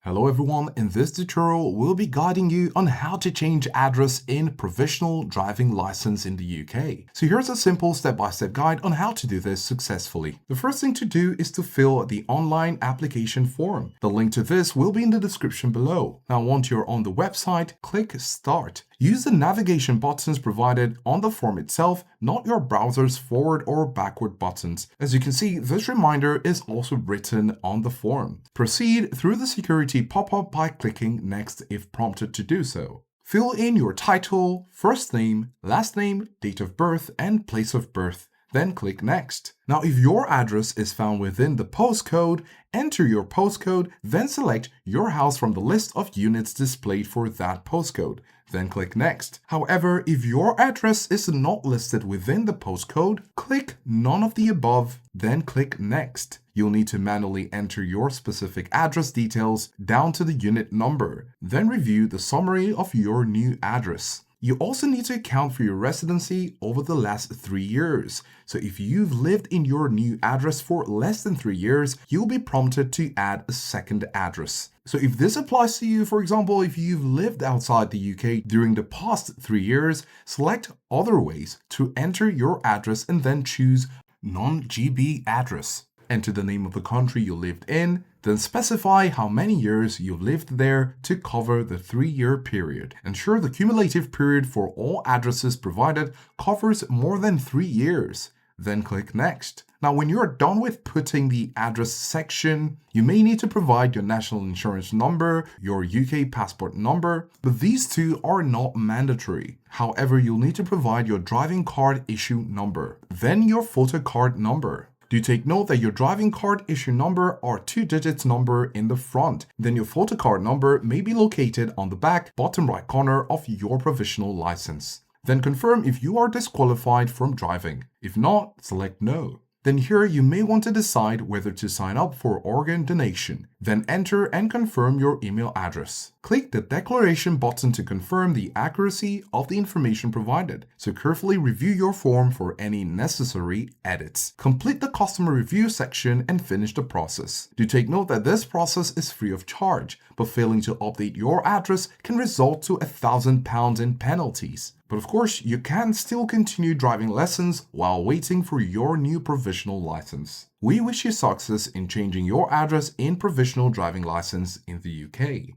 Hello everyone, in this tutorial we'll be guiding you on how to change address in provisional driving license in the UK. So here's a simple step-by-step guide on how to do this successfully. The first thing to do is to fill the online application form. The link to this will be in the description below. Now once you're on the website, click Start. Use the navigation buttons provided on the form itself, not your browser's forward or backward buttons. As you can see, this reminder is also written on the form. Proceed through the security pop-up by clicking Next if prompted to do so. Fill in your title, first name, last name, date of birth, and place of birth. Then click Next. Now, if your address is found within the postcode, enter your postcode, then select your house from the list of units displayed for that postcode. Then click Next. However, if your address is not listed within the postcode, click None of the above, then click Next. You'll need to manually enter your specific address details down to the unit number, then review the summary of your new address. You also need to account for your residency over the last 3 years. So if you've lived in your new address for less than 3 years, you'll be prompted to add a second address. So if this applies to you, for example, if you've lived outside the UK during the past 3 years, select Other Ways to enter your address and then choose Non-GB address. Enter the name of the country you lived in, then specify how many years you've lived there to cover the 3-year period. Ensure the cumulative period for all addresses provided covers more than 3 years. Then click Next. Now, when you're done with putting the address section, you may need to provide your national insurance number, your UK passport number, but these two are not mandatory. However, you'll need to provide your driving card issue number, then your photo card number. Do take note that your driving card issue number are 2-digit number in the front. Then your photo card number may be located on the back bottom right corner of your provisional license. Then confirm if you are disqualified from driving. If not, select No. Then here you may want to decide whether to sign up for organ donation. Then enter and confirm your email address. Click the declaration button to confirm the accuracy of the information provided. So carefully review your form for any necessary edits. Complete the customer review section and finish the process. Do take note that this process is free of charge, but failing to update your address can result to £1,000 in penalties. But of course, you can still continue driving lessons while waiting for your new provisional license. We wish you success in changing your address in provisional driving license in the UK.